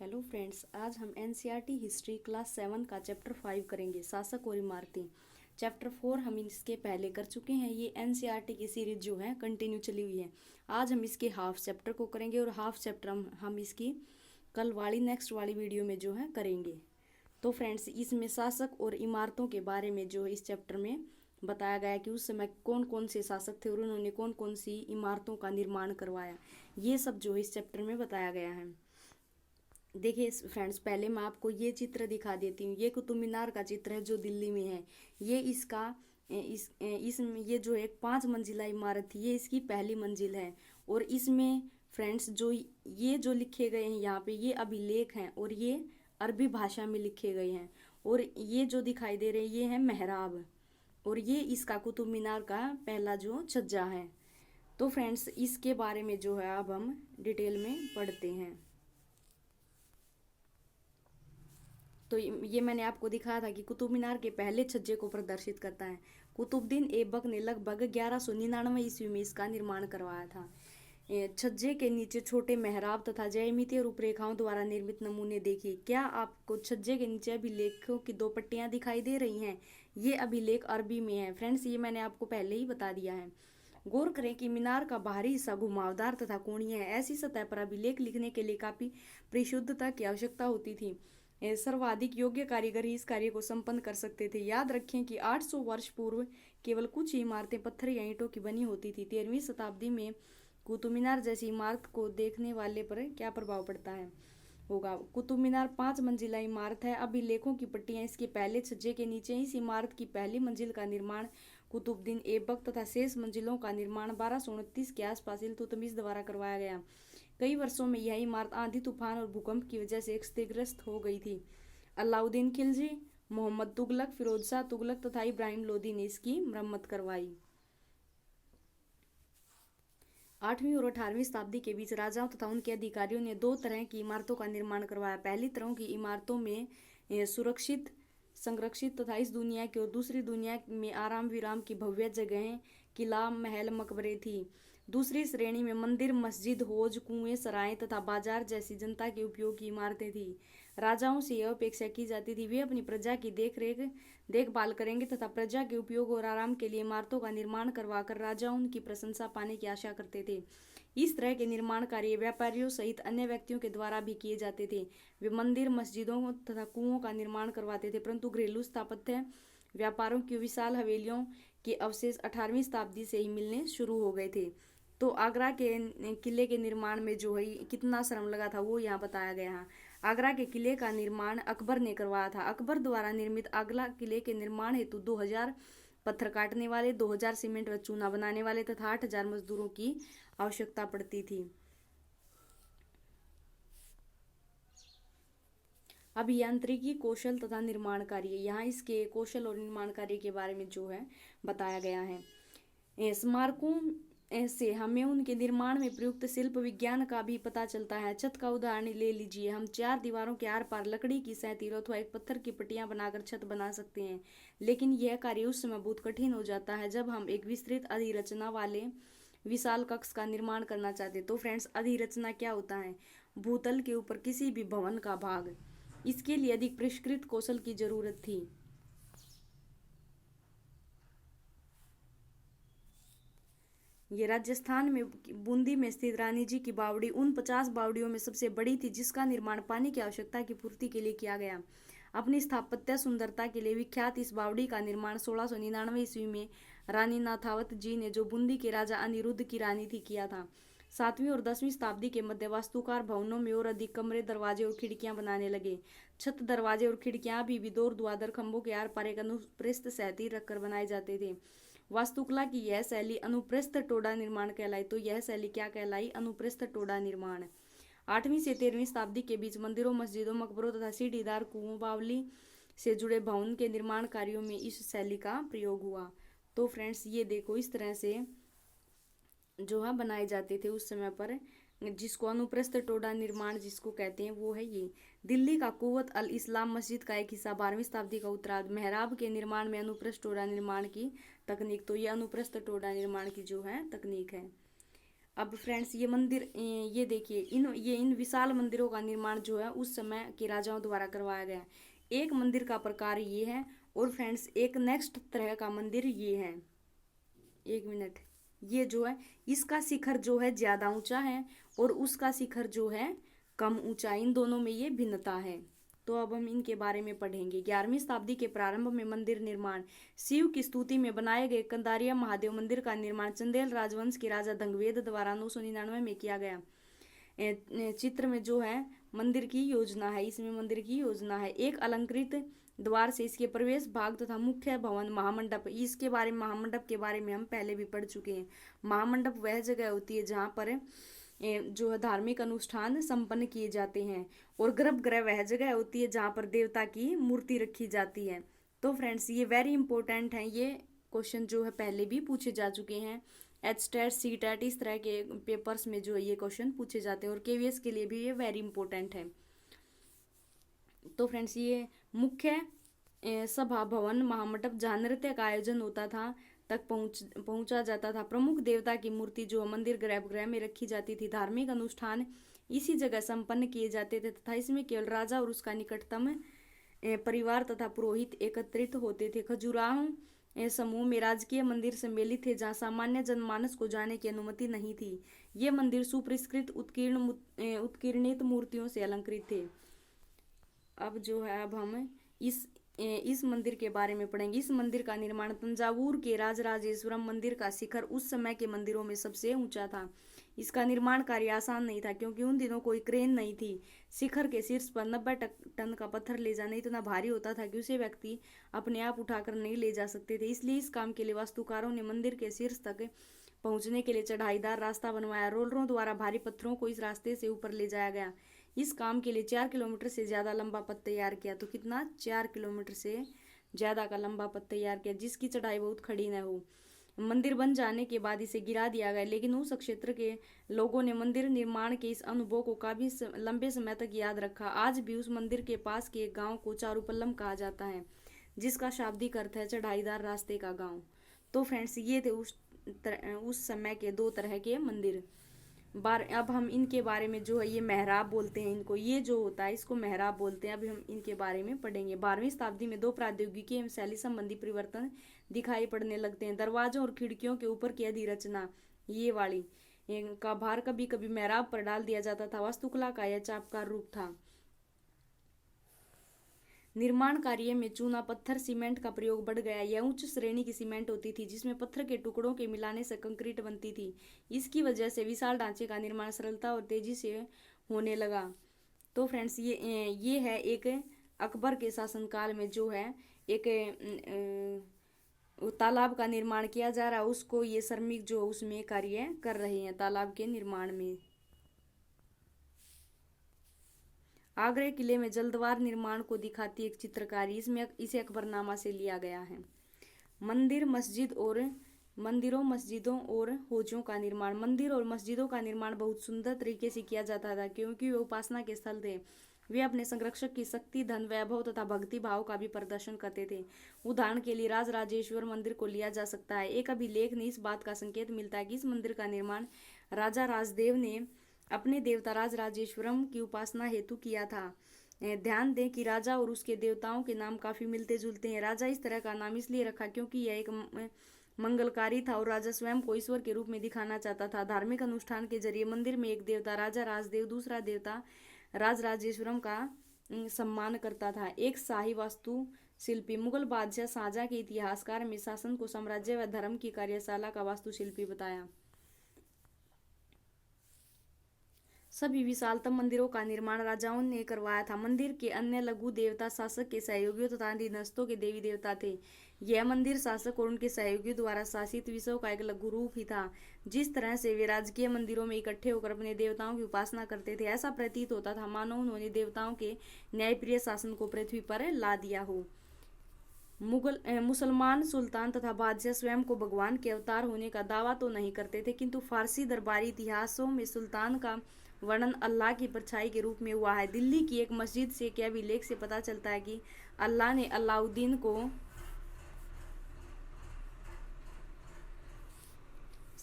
Hello friends, आज हम NCERT history class 7 का चैप्टर 5 करेंगे, शासक और इमारतें। चैप्टर 4 हम इसके पहले कर चुके हैं। ये एनसीईआरटी की सीरीज जो है कंटिन्यू चली हुई है। आज हम इसके हाफ चैप्टर को करेंगे और हाफ चैप्टर हम इसकी कल वाली नेक्स्ट वाली वीडियो में जो है करेंगे। तो फ्रेंड्स, इसमें शासक और इमारतों के बारे में जो है इस चैप्टर में बताया गया है कि उस समय कौन कौन से शासक थे और उन्होंने कौन कौन सी इमारतों का निर्माण करवाया। ये सब जो है इस चैप्टर में बताया गया है। देखिए फ्रेंड्स, पहले मैं आपको ये चित्र दिखा देती हूँ। ये कुतुब मीनार का चित्र है जो दिल्ली में है। ये इसका ये जो एक 5 मंजिला इमारत थी, ये इसकी पहली मंजिल है। और इसमें फ्रेंड्स जो लिखे गए हैं यहाँ पे, ये अभिलेख हैं और ये अरबी भाषा में लिखे गए हैं। और ये जो दिखाई दे रहे हैं ये है मेहराब, और ये इसका कुतुब मीनार का पहला जो छज्जा है। तो फ्रेंड्स, इसके बारे में जो है अब हम डिटेल में पढ़ते हैं। तो ये मैंने आपको दिखाया था कि कुतुब मीनार के पहले छज्जे को प्रदर्शित करता है। कुतुबुद्दीन ऐबक ने लगभग 1199 ईस्वी में इसका निर्माण करवाया था। छज्जे के नीचे छोटे मेहराब तथा ज्यामितीय रूपरेखाओं द्वारा निर्मित नमूने देखिए। क्या आपको छज्जे के नीचे अभिलेखों की 2 पट्टियां दिखाई दे रही हैं? ये अभिलेख अरबी में है फ्रेंड्स, ये मैंने आपको पहले ही बता दिया है। गौर करें कि मीनार का बाहरी हिस्सा घुमावदार तथा कोणीय है। ऐसी सतह पर अभिलेख लिखने के लिए काफी परिशुद्धता की आवश्यकता होती थी। सर्वाधिक योग्य कारीगर ही इस कार्य को संपन्न कर सकते थे। याद रखें कि 800 वर्ष पूर्व केवल कुछ ही इमारतें पत्थर या ईंटों की बनी होती थी। 13वीं शताब्दी में कुतुब मीनार जैसी इमारत को देखने वाले पर क्या प्रभाव पड़ता है होगा। कुतुब मीनार 5 मंजिला इमारत है। अभिलेखों की पट्टियां इसके पहले छज्जे के नीचे। इस इमारत की पहली मंजिल का निर्माण कुतुबुद्दीन ऐबक तथा शेष मंजिलों का निर्माण 1229 के आसपास इल्तुतमिश द्वारा करवाया गया। कई वर्षों में यह इमारत आंधी, तूफान और भूकंप की वजह से क्षतिग्रस्त हो गई थी। अलाउद्दीन खिलजी, मोहम्मद तुगलक, फिरोज शाह तुगलक तथा इब्राहिम लोदी ने इसकी मरम्मत करवाई। 8वीं और 18वीं शताब्दी के बीच राजाओं तथा उनके अधिकारियों ने 2 तरह की इमारतों का निर्माण करवाया। पहली तरह की इमारतों में सुरक्षित, संरक्षित तथा इस दुनिया की और दूसरी दुनिया में आराम विराम की भव्य जगहें, किला, महल, मकबरे थी। दूसरी श्रेणी में मंदिर, मस्जिद, हौज, कुएं, सराय तथा बाजार जैसी जनता के उपयोग की इमारतें थी। राजाओं से यह अपेक्षा की जाती थी वे अपनी प्रजा की देखभाल करेंगे तथा प्रजा के उपयोग और आराम के लिए इमारतों का निर्माण करवाकर राजा उनकी प्रशंसा पाने की आशा करते थे। इस तरह के निर्माण कार्य व्यापारियों सहित अन्य व्यक्तियों के द्वारा भी किए जाते थे। वे मंदिर, मस्जिदों तथा कुओं का निर्माण करवाते थे, परंतु घरेलू स्थापत्य व्यापारों की विशाल हवेलियों के अवशेष 18वीं शताब्दी से ही मिलने शुरू हो गए थे। तो आगरा के किले के निर्माण में जो है कितना श्रम लगा था वो यहाँ बताया गया है। आगरा के किले का निर्माण अकबर ने करवाया था। अकबर द्वारा निर्मित आगरा किले के निर्माण हेतु 2000 पत्थर काटने वाले, 2000 सीमेंट व चूना बनाने वाले तथा 8000 मजदूरों की आवश्यकता पड़ती थी। अभियांत्रिकी, कौशल तथा निर्माण कार्य, यहाँ इसके कौशल और निर्माण कार्य के बारे में जो है बताया गया है। स्मारकों से हमें उनके निर्माण में प्रयुक्त शिल्प विज्ञान का भी पता चलता है। छत का उदाहरण ले लीजिए। हम 4 दीवारों के आर पार लकड़ी की सैतीर अथवा एक पत्थर की पट्टियां बनाकर छत बना सकते हैं, लेकिन यह कार्य उस समय बहुत कठिन हो जाता है जब हम एक विस्तृत अधिरचना वाले विशाल कक्ष का निर्माण करना चाहते। तो फ्रेंड्स, अधिरचना क्या होता है? भूतल के ऊपर किसी भी भवन का भाग। इसके लिए अधिक परिष्कृत कौशल की जरूरत थी। ये राजस्थान में बूंदी में स्थित रानी जी की बावड़ी उन 50 बावड़ियों में सबसे बड़ी थी जिसका निर्माण पानी की आवश्यकता की पूर्ति के लिए किया गया। अपनी स्थापत्य सुंदरता के लिए विख्यात इस बावड़ी का निर्माण 1699 ईस्वी में रानी नाथावत जी ने, जो बूंदी के राजा अनिरुद्ध की रानी थी, किया था। 7वीं और 10वीं शताब्दी के मध्य वास्तुकार भवनों में और अधिक कमरे, दरवाजे और खिड़कियां बनाने लगे। छत, दरवाजे और खिड़कियां भी विदोर द्वादर खंभों के आर पार एक अनुप्रस्थ सैतीर रखकर बनाए जाते थे। वास्तुकला की यह शैली अनुप्रस्थ टोडा निर्माण कहलाई। तो यह शैली क्या कहलाई? अनुप्रस्थ टोडा निर्माण। 8वीं से 13वीं शताब्दी के बीच मंदिरों, मस्जिदों, मकबरों तथा सीढ़ीदार कुओं, बावली से जुड़े भवन के निर्माण कार्यों में इस शैली का प्रयोग हुआ। तो फ्रेंड्स, ये देखो इस तरह से जो है बनाए जाते थे उस समय पर, जिसको अनुप्रस्थ टोडा निर्माण जिसको कहते हैं वो है ये। दिल्ली का कुवत अल इस्लाम मस्जिद का एक हिस्सा 12वीं शताब्दी का उत्तरार्ध। मेहराब के निर्माण में अनुप्रस्थ टोडा निर्माण की तकनीक। तो ये अनुप्रस्थ टोडा निर्माण की जो है तकनीक है। अब फ्रेंड्स ये मंदिर ये देखिए इन विशाल मंदिरों का निर्माण जो है उस समय के राजाओं द्वारा करवाया गया। एक मंदिर का प्रकार ये है, और फ्रेंड्स एक नेक्स्ट तरह का मंदिर ये है, एक मिनट, ये जो है इसका शिखर जो है ज्यादा ऊंचा है और उसका शिखर जो है कम ऊंचा, इन दोनों में ये भिन्नता है। तो अब हम इनके बारे में पढ़ेंगे। 11वीं शताब्दी के प्रारंभ में मंदिर निर्माण। शिव की स्तुति में बनाए गए कंदारिया महादेव मंदिर का निर्माण चंदेल राजवंश के राजा धंगवेद द्वारा 999 में किया गया। चित्र में जो है मंदिर की योजना है, इसमें मंदिर की योजना है। एक अलंकृत द्वार से इसके प्रवेश भाग तथा मुख्य भवन महामंडप, इसके बारे में महामंडप के बारे में हम पहले भी पढ़ चुके हैं। महामंडप वह जगह होती है जहाँ पर जो है धार्मिक अनुष्ठान संपन्न किए जाते हैं, और गर्भगृह वह जगह होती है जहाँ पर देवता की मूर्ति रखी जाती है। तो फ्रेंड्स ये वेरी इंपॉर्टेंट है, ये क्वेश्चन जो है पहले भी पूछे जा चुके हैं। HTET CTET इस तरह के पेपर्स में जो है ये क्वेश्चन पूछे जाते हैं, और KVS के लिए भी ये वेरी इंपॉर्टेंट है। तो फ्रेंड्स ये मुख्य सभा भवन महामंडप जहाँ नृत्य का आयोजन होता था तक पहुंचा जाता था। प्रमुख देवता की मूर्ति जो मंदिर गर्भगृह में रखी जाती थी। धार्मिक अनुष्ठान इसी जगह संपन्न किए जाते थे तथा इसमें केवल राजा और उसका निकटतम परिवार तथा पुरोहित एकत्रित होते थे। खजुराहो समूह में राजकीय मंदिर सम्मिलित थे जहाँ सामान्य जनमानस को जाने की अनुमति नहीं थी। ये मंदिर सुपरिष्कृत उत्कीर्णित मूर्तियों से अलंकृत थे। अब जो है अब हम इस मंदिर के बारे में पढ़ेंगे। इस मंदिर का निर्माण तंजावुर के राजराजेश्वरम मंदिर का शिखर उस समय के मंदिरों में सबसे ऊंचा था। इसका निर्माण कार्य आसान नहीं था क्योंकि उन दिनों कोई क्रेन नहीं थी। शिखर के शीर्ष पर 90 टन का पत्थर ले जाना इतना भारी होता था कि उसे व्यक्ति अपने आप उठाकर नहीं ले जा सकते थे। इसलिए इस काम के लिए वास्तुकारों ने मंदिर के शीर्ष तक पहुंचने के लिए चढ़ाईदार रास्ता बनवाया। रोलरों द्वारा भारी पत्थरों को इस रास्ते से ऊपर ले जाया गया। इस काम के लिए 4 किलोमीटर से ज्यादा लंबा पथ तैयार किया। तो कितना, 4 किलोमीटर से ज्यादा का लंबा पथ तैयार किया, जिसकी चढ़ाई बहुत खड़ी न हो। मंदिर बन जाने के बाद इसे गिरा दिया गया, लेकिन उस क्षेत्र के लोगों ने मंदिर निर्माण के इस अनुभव को काफी लंबे समय तक याद रखा। आज भी उस मंदिर के पास के एक गांव को चारुपल्लम कहा जाता है, जिसका शाब्दिक अर्थ है चढ़ाईदार रास्ते का गांव। तो फ्रेंड्स ये थे उस समय के दो तरह के मंदिर। अब हम इनके बारे में जो है ये मेहराब बोलते हैं इनको, ये जो होता है इसको मेहराब बोलते हैं। अभी हम इनके बारे में पढ़ेंगे। 12वीं शताब्दी में 2 प्रौद्योगिकी एवं शैली संबंधी परिवर्तन दिखाई पड़ने लगते हैं। दरवाजों और खिड़कियों के ऊपर की अधिरचना, ये वाली का भार कभी कभी मेहराब पर डाल दिया जाता था। वास्तुकला का यह चापकार रूप था। निर्माण कार्य में चूना पत्थर सीमेंट का प्रयोग बढ़ गया। यह उच्च श्रेणी की सीमेंट होती थी जिसमें पत्थर के टुकड़ों के मिलाने से कंक्रीट बनती थी। इसकी वजह से विशाल ढांचे का निर्माण सरलता और तेजी से होने लगा। तो फ्रेंड्स ये है एक अकबर के शासनकाल में जो है एक तालाब का निर्माण किया जा रहा है, उसको ये श्रमिक जो उसमें कार्य कर रहे हैं तालाब के निर्माण में। आगरा किले में जल्दवार निर्माण को दिखाती एक चित्रकारी, इसमें इसे अकबरनामा से लिया गया है। मंदिरों मस्जिदों और हौजों का निर्माण। मंदिर और मस्जिदों का निर्माण बहुत सुंदर तरीके से किया जाता था क्योंकि वे उपासना के स्थल थे। वे अपने संरक्षक की शक्ति, धन, वैभव तथा भक्ति भाव का भी प्रदर्शन करते थे। उदाहरण के लिए राजराजेश्वर मंदिर को लिया जा सकता है। एक अभिलेख ने इस बात का संकेत मिलता है कि इस मंदिर का निर्माण राजा राजदेव ने अपने देवता राजराजेश्वरम की उपासना हेतु किया था। ध्यान दें कि राजा और उसके देवताओं के नाम काफी मिलते जुलते हैं। राजा इस तरह का नाम इसलिए रखा क्योंकि यह एक मंगलकारी था और राजा स्वयं को ईश्वर के रूप में दिखाना चाहता था। धार्मिक अनुष्ठान के जरिए मंदिर में एक देवता राजा राजदेव, दूसरा देवता राजराजेश्वरम का सम्मान करता था। एक शाही वास्तु शिल्पी। मुगल बादशाह शाहजहां के इतिहासकार में शासन को साम्राज्य व धर्म की कार्यशाला का वास्तुशिल्पी बताया। सभी विशालतम मंदिरों का निर्माण राजाओं ने करवाया था। मंदिर के अन्य लघु देवता शासक के सहयोगियों तथा अधीनस्थों के देवी देवता थे। यह मंदिर शासक और उनके सहयोगियों द्वारा शासित विश्व का एक लघु रूप ही था। जिस तरह से वे राजकीय मंदिरों में इकट्ठे होकर अपने देवताओं की उपासना करते थे, ऐसा प्रतीत होता था मानो उन्होंने देवताओं के न्यायप्रिय शासन को पृथ्वी पर ला दिया हो। मुसलमान सुल्तान तथा बादशाह स्वयं को भगवान के अवतार होने का दावा तो नहीं करते थे, किंतु फारसी दरबारी इतिहासों में सुल्तान का वर्णन अल्लाह की परछाई के रूप में हुआ है। दिल्ली की एक मस्जिद से के अभिलेख से पता चलता है कि अल्लाह ने अलाउद्दीन को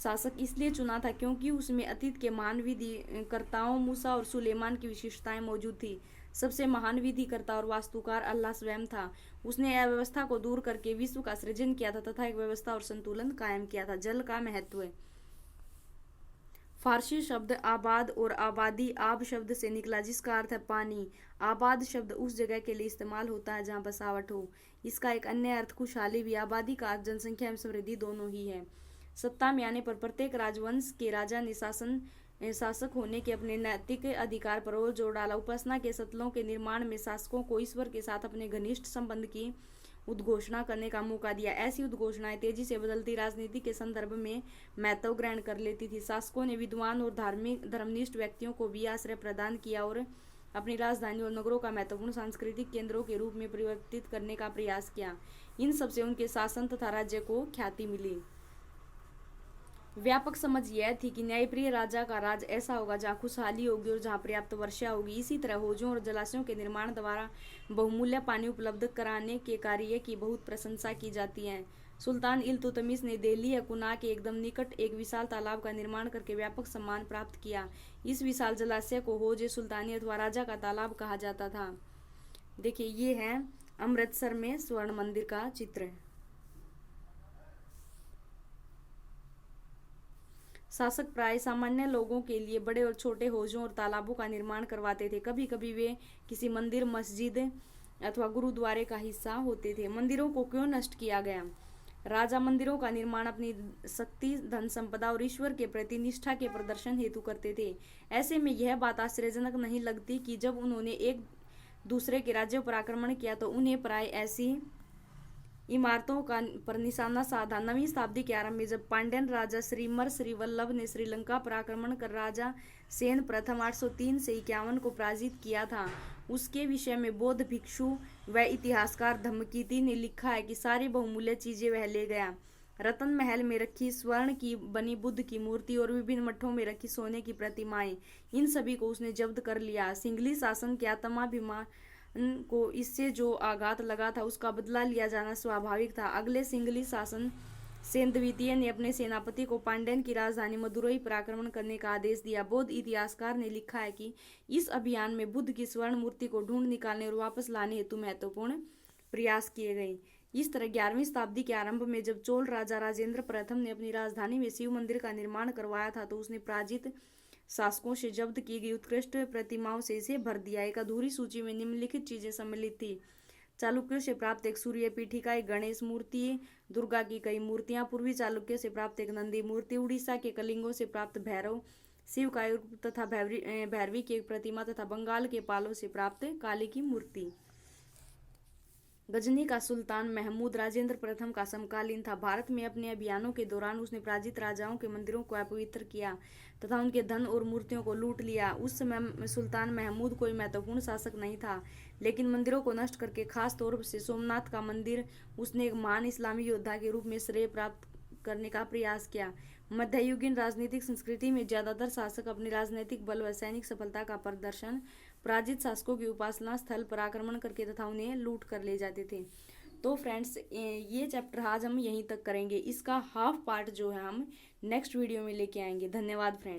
शासक इसलिए चुना था क्योंकि उसमें अतीत के महान विधिकर्ताओं मूसा और सुलेमान की विशेषताएं मौजूद थी। सबसे महान विधिकर्ता और वास्तुकार अल्लाह स्वयं था। उसने अव्यवस्था को दूर करके विश्व का सृजन किया था तथा एक व्यवस्था और संतुलन कायम किया था। जल का महत्व। फारसी शब्द आबाद और आबादी आब शब्द से निकला, जिसका अर्थ है पानी। आबाद शब्द उस जगह के लिए इस्तेमाल होता है जहाँ बसावट हो। इसका एक अन्य अर्थ खुशहाली भी। आबादी का अर्थ जनसंख्या एवं समृद्धि दोनों ही है। सत्ता में आने पर प्रत्येक राजवंश के राजा ने शासक होने के अपने नैतिक अधिकार पर और जोर डाला। उपासना के सतलों के निर्माण में शासकों को ईश्वर के साथ अपने घनिष्ठ संबंध की उद्घोषणा करने का मौका दिया। ऐसी उद्घोषणाएं तेजी से बदलती राजनीति के संदर्भ में महत्व ग्रहण कर लेती थी। शासकों ने विद्वान और धर्मनिष्ठ व्यक्तियों को भी आश्रय प्रदान किया और अपनी राजधानी और नगरों का महत्वपूर्ण सांस्कृतिक केंद्रों के रूप में परिवर्तित करने का प्रयास किया। इन सबसे उनके शासन तथा राज्य को ख्याति मिली। व्यापक समझ यह थी कि न्यायप्रिय राजा का राज ऐसा होगा जहाँ खुशहाली होगी और जहाँ पर्याप्त वर्षा होगी। इसी तरह हौजों और जलाशयों के निर्माण द्वारा बहुमूल्य पानी उपलब्ध कराने के कार्य की बहुत प्रशंसा की जाती है। सुल्तान इल्तुतमिश ने दिल्ली या कुना के एकदम निकट एक विशाल तालाब का निर्माण करके व्यापक सम्मान प्राप्त किया। इस विशाल जलाशय को हौज सुल्तानी अथवा राजा का तालाब कहा जाता था। देखिए, ये है अमृतसर में स्वर्ण मंदिर का चित्र। शासक प्राय सामान्य लोगों के लिए बड़े और छोटे हौजों और तालाबों का निर्माण करवाते थे। कभी कभी वे किसी मंदिर, मस्जिद अथवा गुरुद्वारे का हिस्सा होते थे। मंदिरों को क्यों नष्ट किया गया? राजा मंदिरों का निर्माण अपनी शक्ति, धन संपदा और ईश्वर के प्रति निष्ठा के प्रदर्शन हेतु करते थे। ऐसे में यह बात आश्चर्यजनक नहीं लगती कि जब उन्होंने एक दूसरे के राज्यों पर आक्रमण किया तो उन्हें प्राय ऐसी इमारतों का पर निशाना साधा। 9वीं शताब्दी के आरंभ में जब पांड्यन राजा श्रीवल्लभ ने श्रीलंका पर आक्रमण कर राजा सेन प्रथम 803 से 51 को पराजित किया था, उसके विषय में बौद्ध भिक्षु व इतिहासकार धम्मकीर्ति ने लिखा है कि सारी बहुमूल्य चीजें वह ले गया। रतन महल में रखी स्वर्ण की बनी बुद्ध की मूर्ति और विभिन्न मठों में रखी सोने की प्रतिमाएं, इन सभी को उसने जब्त कर लिया। सिंघली शासन के आत्माभिमान को इससे जो आघात लगा था उसका बदला लिया जाना स्वाभाविक था। अगले सिंघली शासन सेन द्वितीय ने अपने सेनापति को पांड्यन की राजधानी मदुरई पर आक्रमण करने का आदेश दिया। बौद्ध इतिहासकार ने लिखा है कि इस अभियान में बुद्ध की स्वर्ण मूर्ति को ढूंढ निकालने और वापस लाने हेतु महत्वपूर्ण प्रयास किए गए। इस तरह 11वीं शताब्दी के आरंभ में जब चोल राजा राजेंद्र प्रथम ने अपनी राजधानी में शिव मंदिर का निर्माण करवाया था तो उसने पराजित शासकों से जब्त की गई उत्कृष्ट प्रतिमाओं से इसे भर दिया। एक अधूरी सूची में निम्नलिखित चीजें सम्मिलित थी: चालुक्यों से प्राप्त एक सूर्य पीठिका, एक गणेश मूर्ति, दुर्गा की कई मूर्तियां, पूर्वी चालुक्य से प्राप्त एक नंदी मूर्ति, उड़ीसा के कलिंगों से प्राप्त भैरव, शिव का तथा भैरवी की एक प्रतिमा तथा बंगाल के पालों से प्राप्त काली की मूर्ति। गजनी का सुल्तान महमूद राजेंद्र प्रथम का समकालीन था। भारत में अपने अभियानों के दौरान उसने पराजित राजाओं के मंदिरों को अपवित्र किया तथा उनके धन और मूर्तियों को लूट लिया। उस समय सुल्तान महमूद कोई महत्वपूर्ण शासक नहीं था, लेकिन मंदिरों को नष्ट करके, खास तौर से सोमनाथ का मंदिर, उसने एक महान इस्लामी योद्धा के रूप में श्रेय प्राप्त करने का प्रयास किया। मध्ययुगीन राजनीतिक संस्कृति में ज्यादातर शासक अपने राजनीतिक बल व सैनिक सफलता का प्रदर्शन पराजित शासकों की उपासना स्थल पर आक्रमण करके तथा उन्हें लूट कर ले जाते थे। तो फ्रेंड्स, ये चैप्टर आज हम यहीं तक करेंगे। इसका हाफ पार्ट जो है हम नेक्स्ट वीडियो में लेके आएंगे। धन्यवाद फ्रेंड्स।